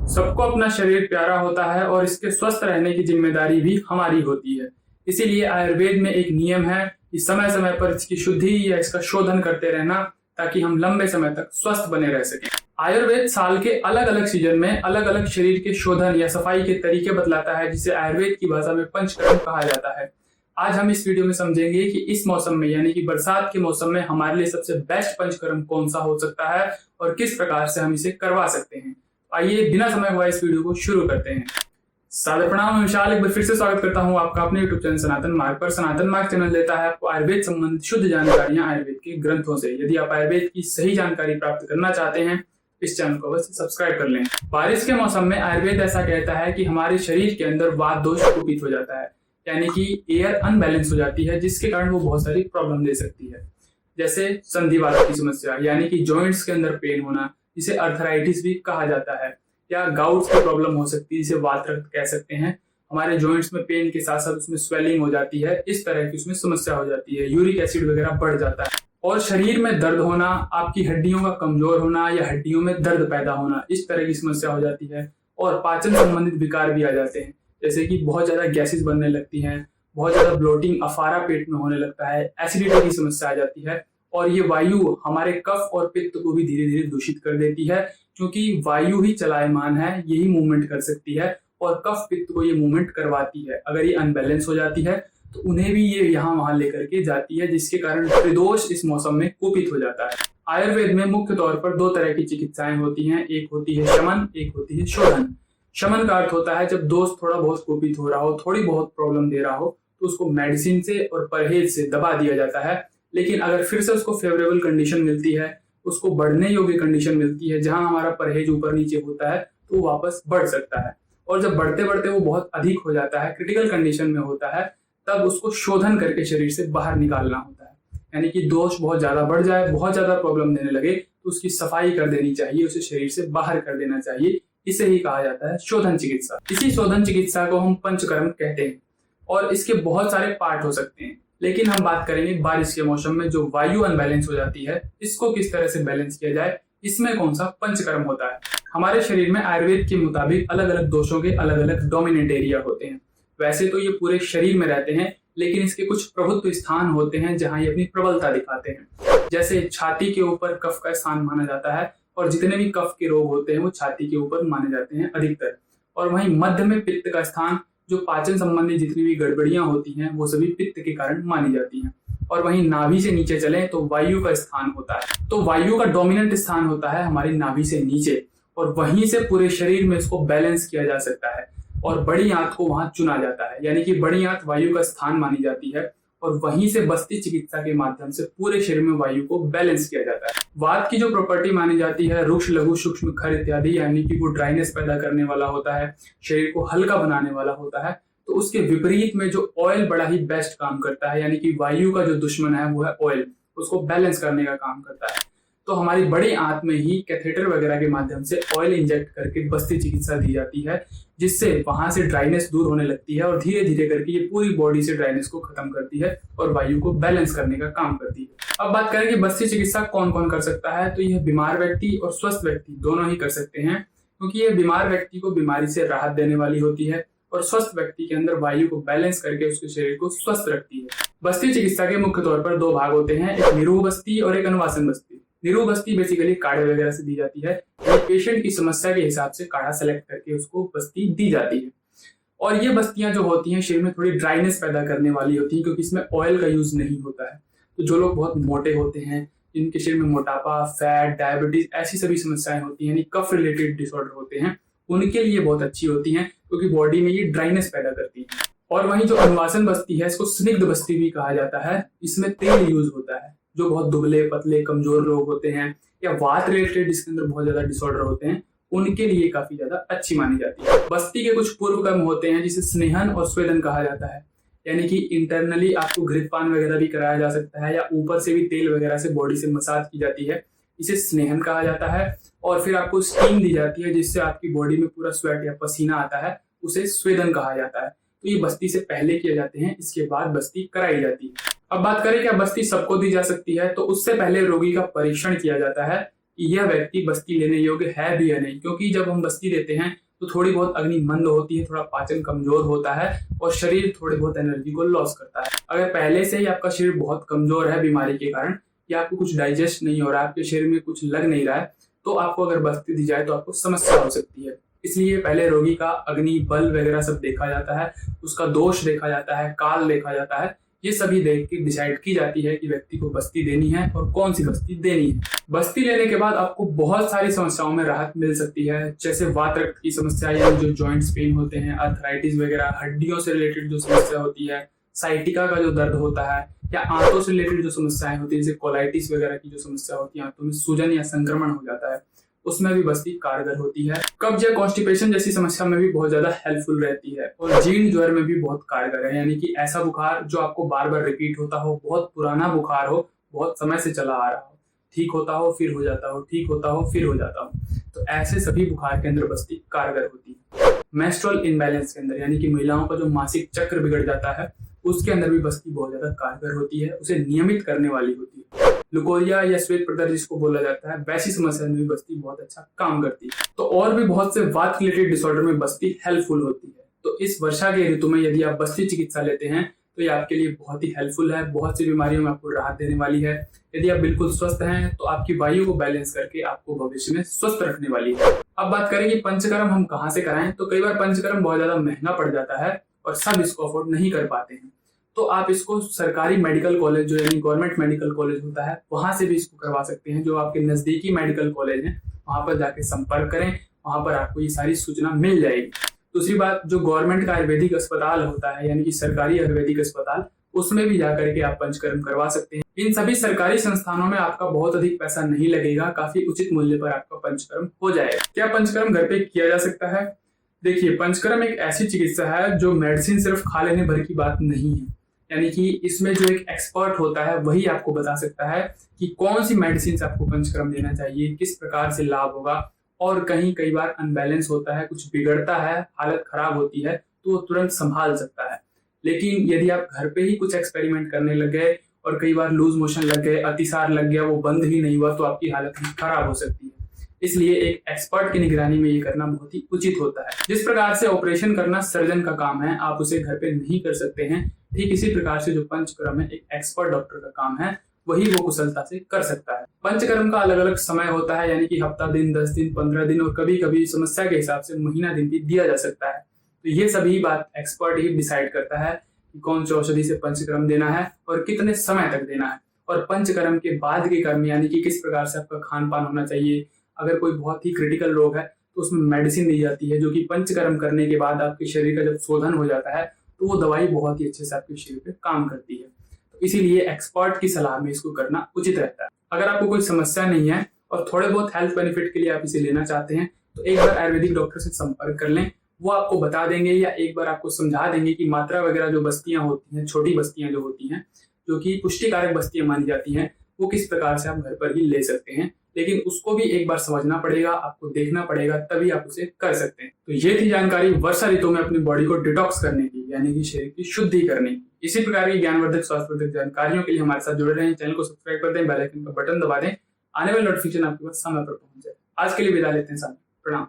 सबको अपना शरीर प्यारा होता है और इसके स्वस्थ रहने की जिम्मेदारी भी हमारी होती है। इसीलिए आयुर्वेद में एक नियम है कि समय समय पर इसकी शुद्धि या इसका शोधन करते रहना, ताकि हम लंबे समय तक स्वस्थ बने रह सकें। आयुर्वेद साल के अलग अलग सीजन में अलग अलग शरीर के शोधन या सफाई के तरीके बतलाता है, जिसे आयुर्वेद की भाषा में पंचकर्म कहा जाता है। आज हम इस वीडियो में समझेंगे कि इस मौसम में यानी कि बरसात के मौसम में हमारे लिए सबसे बेस्ट पंचकर्म कौन सा हो सकता है और किस प्रकार से हम इसे करवा सकते हैं। आइए बिना समय गवाए इस वीडियो को शुरू करते हैं। सादर प्रणाम, मैं विशाल एक बार फिर से स्वागत करता हूं आपका अपने यूट्यूब चैनल सनातन मार्ग पर। सनातन मार्ग चैनल देता है आपको आयुर्वेद संबंधित शुद्ध जानकारियां आयुर्वेद के ग्रंथों से। यदि आप आयुर्वेद की सही जानकारी प्राप्त करना चाहते हैं, इस चैनल को बस सब्सक्राइब कर लें। बारिश के मौसम में आयुर्वेद ऐसा कहता है कि हमारे शरीर के अंदर वात दोष कुपित हो जाता है, यानी कि एयर अनबैलेंस हो जाती है, जिसके कारण वो बहुत सारी प्रॉब्लम दे सकती है, जैसे संधिवात की समस्या यानी कि जॉइंट्स के अंदर पेन होना, जिसे अर्थराइटिस भी कहा जाता है, या गाउट्स की प्रॉब्लम हो सकती है, जिसे वात रक्त कह सकते हैं। हमारे जॉइंट्स में पेन के साथ साथ उसमें स्वेलिंग हो जाती है, इस तरह की उसमें समस्या हो जाती है। यूरिक एसिड वगैरह बढ़ जाता है और शरीर में दर्द होना, आपकी हड्डियों का कमजोर होना या हड्डियों में दर्द पैदा होना, इस तरह की समस्या हो जाती है। और पाचन संबंधित विकार भी आ जाते हैं, जैसे कि बहुत ज्यादा गैसेस बनने लगती हैं, बहुत ज्यादा ब्लोटिंग अफारा पेट में होने लगता है, एसिडिटी की समस्या आ जाती है। और ये वायु हमारे कफ और पित्त को भी धीरे धीरे दूषित कर देती है, क्योंकि वायु ही चलायमान है, यही मूवमेंट कर सकती है और कफ पित्त को ये मूवमेंट करवाती है। अगर ये अनबैलेंस हो जाती है तो उन्हें भी ये यहाँ वहां लेकर के जाती है, जिसके कारण त्रिदोष इस मौसम में कुपित हो जाता है। आयुर्वेद में मुख्य तौर पर दो तरह की चिकित्साएं होती हैं, एक होती है शमन, एक होती है शोधन। शमन का अर्थ होता है जब दोष थोड़ा बहुत कुपित हो रहा हो, थोड़ी बहुत प्रॉब्लम दे रहा हो, तो उसको मेडिसिन से और परहेज से दबा दिया जाता है। लेकिन अगर फिर से उसको फेवरेबल कंडीशन मिलती है, उसको बढ़ने योग्य कंडीशन मिलती है, जहां हमारा परहेज ऊपर नीचे होता है, तो वापस बढ़ सकता है। और जब बढ़ते बढ़ते वो बहुत अधिक हो जाता है, क्रिटिकल कंडीशन में होता है, तब उसको शोधन करके शरीर से बाहर निकालना होता है। यानी कि दोष बहुत ज्यादा बढ़ जाए, बहुत ज्यादा प्रॉब्लम देने लगे, तो उसकी सफाई कर देनी चाहिए, उसे शरीर से बाहर कर देना चाहिए। इसे ही कहा जाता है शोधन चिकित्सा। इसी शोधन चिकित्सा को हम पंचकर्म कहते हैं और इसके बहुत सारे पार्ट हो सकते हैं। लेकिन हम बात करेंगे बारिश के मौसम में जो वायु अनबैलेंस हो जाती है, इसको किस तरह से बैलेंस किया जाए, इसमें कौन सा पंचकर्म होता है। हमारे शरीर में आयुर्वेद के मुताबिक अलग अलग दोषों के अलग अलग डोमिनेंट एरिया होते हैं। वैसे तो ये पूरे शरीर में रहते हैं, लेकिन इसके कुछ प्रभुत्व स्थान होते हैं जहां ये अपनी प्रबलता दिखाते हैं। जैसे छाती के ऊपर कफ का स्थान माना जाता है, और जितने भी कफ के रोग होते हैं वो छाती के ऊपर माने जाते हैं अधिकतर। और वहीं मध्य में पित्त का स्थान, जो पाचन संबंधी जितनी भी गड़बड़ियां होती हैं वो सभी पित्त के कारण मानी जाती हैं। और वहीं नाभि से नीचे चलें तो वायु का स्थान होता है, तो वायु का डोमिनेंट स्थान होता है हमारी नाभि से नीचे, और वहीं से पूरे शरीर में इसको बैलेंस किया जा सकता है और बड़ी आंत को वहां चुना जाता है। यानी कि बड़ी आंत वायु का स्थान मानी जाती है और वहीं से बस्ती चिकित्सा के माध्यम से पूरे शरीर में वायु को बैलेंस किया जाता है। वात की जो प्रॉपर्टी मानी जाती है, रुक्ष लघु सूक्ष्म खर इत्यादि, यानी कि वो ड्राइनेस पैदा करने वाला होता है, शरीर को हल्का बनाने वाला होता है। तो उसके विपरीत में जो ऑयल बड़ा ही बेस्ट काम करता है, यानी कि वायु का जो दुश्मन है वो है ऑयल, उसको बैलेंस करने का काम करता है। तो हमारी बड़ी आंत में ही कैथेटर वगैरह के माध्यम से ऑयल इंजेक्ट करके बस्ती चिकित्सा दी जाती है, जिससे वहां से ड्राइनेस दूर होने लगती है और धीरे धीरे करके ये पूरी बॉडी से ड्राइनेस को खत्म करती है और वायु को बैलेंस करने का काम करती है। अब बात करें कि बस्ती चिकित्सा कौन कौन कर सकता है, तो यह बीमार व्यक्ति और स्वस्थ व्यक्ति दोनों ही कर सकते हैं, क्योंकि यह बीमार व्यक्ति को बीमारी से राहत देने वाली होती है और स्वस्थ व्यक्ति के अंदर वायु को बैलेंस करके उसके शरीर को स्वस्थ रखती है। बस्ती चिकित्सा के मुख्य तौर पर दो भाग होते हैं, एक निरूह बस्ती और एक अनुवासन बस्ती। निरूह बस्ती बेसिकली काढ़े वगैरह से दी जाती है, पेशेंट की समस्या के हिसाब से काढ़ा सेलेक्ट करके उसको बस्ती दी जाती है। और ये बस्तियां जो होती हैं शरीर में थोड़ी ड्राइनेस पैदा करने वाली होती हैं, क्योंकि इसमें ऑयल का यूज नहीं होता है। तो जो लोग बहुत मोटे होते हैं, जिनके शरीर में मोटापा, फैट, डायबिटीज ऐसी सभी समस्याएं होती हैं, यानी कफ रिलेटेड डिसऑर्डर होते हैं, उनके लिए बहुत अच्छी होती हैं, क्योंकि बॉडी में ये ड्राइनेस पैदा करती है। और वहीं जो अनुवासन बस्ती है, इसको स्निग्ध बस्ती भी कहा जाता है, इसमें तेल यूज होता है। जो बहुत दुबले पतले कमजोर लोग होते हैं या वात रिलेटेड जिसके अंदर बहुत ज्यादा डिसऑर्डर होते हैं, उनके लिए काफी ज्यादा अच्छी मानी जाती है। बस्ती के कुछ पूर्व कर्म होते हैं जिसे स्नेहन और स्वेदन कहा जाता है, यानी कि इंटरनली आपको घृतपान वगैरह भी कराया जा सकता है या ऊपर से भी तेल वगैरह से बॉडी से मसाज की जाती है, इसे स्नेहन कहा जाता है। और फिर आपको स्टीम दी जाती है, जिससे आपकी बॉडी में पूरा स्वेट या पसीना आता है, उसे स्वेदन कहा जाता है। तो ये बस्ती से पहले किए जाते हैं, इसके बाद बस्ती कराई जाती है। अब बात करें क्या बस्ती सबको दी जा सकती है, तो उससे पहले रोगी का परीक्षण किया जाता है कि यह व्यक्ति बस्ती लेने योग्य है भी या नहीं, क्योंकि जब हम बस्ती लेते हैं तो थोड़ी बहुत अग्नि मंद होती है, थोड़ा पाचन कमजोर होता है और शरीर थोड़ी बहुत एनर्जी को लॉस करता है। अगर पहले से ही आपका शरीर बहुत कमजोर है बीमारी के कारण, या आपको कुछ डाइजेस्ट नहीं हो रहा है, आपके शरीर में कुछ लग नहीं रहा है, तो आपको अगर बस्ती दी जाए तो आपको समस्या हो सकती है। इसलिए पहले रोगी का अग्नि बल वगैरह सब देखा जाता है, उसका दोष देखा जाता है, काल देखा जाता है। ये सभी देख के डिसाइड की जाती है कि व्यक्ति को बस्ती देनी है और कौन सी बस्ती देनी है। बस्ती लेने के बाद आपको बहुत सारी समस्याओं में राहत मिल सकती है, जैसे वात रक्त की समस्या या जो जॉइंट्स पेन होते हैं, अर्थराइटिस वगैरह, हड्डियों से रिलेटेड जो समस्या होती है, साइटिका का जो दर्द होता है, या आंतों से रिलेटेड जो समस्याएं होती है, जैसे कोलाइटिस वगैरह की जो समस्या होती है, आंतों में सूजन या संक्रमण हो जाता है, उसमें भी बस्ती कारगर होती है। कब्ज या कॉन्स्टिपेशन जैसी समस्या में भी बहुत ज्यादा हेल्पफुल रहती है, और जीर्ण ज्वर में भी बहुत कारगर है, यानी कि ऐसा बुखार जो आपको बार बार रिपीट होता हो, बहुत पुराना बुखार हो, बहुत समय से चला आ रहा हो, ठीक होता हो फिर हो जाता हो, ठीक होता हो फिर हो जाता हो, तो ऐसे सभी बुखार के अंदर बस्ती कारगर होती है। मेंस्ट्रुअल इम्बैलेंस के अंदर, यानी कि महिलाओं का जो मासिक चक्र बिगड़ जाता है, उसके अंदर भी बस्ती बहुत ज्यादा कारगर होती है, उसे नियमित करने वाली होती है। लुकोरिया या श्वेत प्रदर जिसको बोला जाता है, वैसी समस्या में भी बस्ती बहुत अच्छा काम करती है। तो और भी बहुत से वात रिलेटेड डिसऑर्डर में बस्ती हेल्पफुल होती है। तो इस वर्षा के ऋतु में यदि आप बस्ती चिकित्सा लेते हैं तो ये आपके लिए बहुत ही हेल्पफुल है, बहुत सी बीमारियों में आपको राहत देने वाली है। यदि आप बिल्कुल स्वस्थ हैं तो आपकी वायु को बैलेंस करके आपको भविष्य में स्वस्थ रखने वाली है। अब बात करें कि पंचकर्म हम कहाँ से कराएं, तो कई बार पंचकर्म बहुत ज्यादा महंगा पड़ जाता है और सब इसको अफोर्ड नहीं कर पाते हैं, तो आप इसको सरकारी मेडिकल कॉलेज जो यानी गवर्नमेंट मेडिकल कॉलेज होता है, वहां से भी इसको करवा सकते हैं। जो आपके नजदीकी मेडिकल कॉलेज है वहां पर जाके संपर्क करें, वहां पर आपको ये सारी सूचना मिल जाएगी। दूसरी बात, जो गवर्नमेंट का आयुर्वेदिक अस्पताल होता है, यानी कि सरकारी आयुर्वेदिक अस्पताल, उसमें भी जाकर के आप पंचकर्म करवा सकते हैं। इन सभी सरकारी संस्थानों में आपका बहुत अधिक पैसा नहीं लगेगा, काफी उचित मूल्य पर आपका पंचकर्म हो जाएगा। क्या पंचकर्म घर पे किया जा सकता है? देखिए, पंचकर्म एक ऐसी चिकित्सा है जो मेडिसिन सिर्फ खा लेने भर की बात नहीं है, यानी कि इसमें जो एक एक्सपर्ट होता है वही आपको बता सकता है कि कौन सी मेडिसिन से आपको पंचकर्म लेना चाहिए, किस प्रकार से लाभ होगा। और कई बार अनबैलेंस होता है, कुछ बिगड़ता है, हालत खराब होती है, तो वो तुरंत संभाल सकता है। लेकिन यदि आप घर पे ही कुछ एक्सपेरिमेंट करने लग गए और कई बार लूज मोशन लग गए, अतिसार लग गया, वो बंद ही नहीं हुआ, तो आपकी हालत खराब हो सकती है। इसलिए एक एक्सपर्ट की निगरानी में ये करना बहुत ही उचित होता है। जिस प्रकार से ऑपरेशन करना सर्जन का काम है, आप उसे घर पे नहीं कर सकते हैं, ठीक इसी प्रकार से जो पंचकर्म है एक एक्सपर्ट डॉक्टर का काम है, वही वो कुशलता से कर सकता है। पंचकर्म का अलग अलग समय होता है, यानी कि हफ्ता दिन, 10 दिन, 15 दिन और कभी कभी समस्या के हिसाब से महीना दिन भी दिया जा सकता है। तो ये सभी बात एक्सपर्ट ही डिसाइड करता है कि कौन सी औषधि से पंचकर्म देना है और कितने समय तक देना है। और पंचकर्म के बाद के कर्म, यानी कि किस प्रकार से आपका खान पान होना चाहिए, अगर कोई बहुत ही क्रिटिकल रोग है तो उसमें मेडिसिन दी जाती है, जो कि पंचकर्म करने के बाद आपके शरीर का जब शोधन हो जाता है तो वो दवाई बहुत ही अच्छे से आपके शरीर पे काम करती है। तो इसीलिए एक्सपर्ट की सलाह में इसको करना उचित रहता है। अगर आपको कोई समस्या नहीं है और थोड़े बहुत हेल्थ बेनिफिट के लिए आप इसे लेना चाहते हैं तो एक बार आयुर्वेदिक डॉक्टर से संपर्क कर लें, वो आपको बता देंगे या एक बार आपको समझा देंगे कि मात्रा वगैरह जो बस्तियां होती हैं, छोटी बस्तियां जो होती हैं, जो कि पुष्टिकारक बस्तियां मानी जाती हैं, वो किस प्रकार से आप घर पर ही ले सकते हैं। लेकिन उसको भी एक बार समझना पड़ेगा, आपको देखना पड़ेगा, तभी आप उसे कर सकते हैं। तो ये थी जानकारी वर्षा ऋतु में अपनी बॉडी को डिटॉक्स करने की, यानी कि शरीर की शुद्धि करने की। इसी प्रकार की ज्ञानवर्धक स्वास्थ्यवर्धक जानकारियों के लिए हमारे साथ जुड़े रहें, चैनल को सब्सक्राइब कर दें, बेल आइकन का बटन दबा दें, आने वाले नोटिफिकेशन आपके पास समय पर पहुंच जाए। आज के लिए विदा लेते हैं साथ, प्रणाम।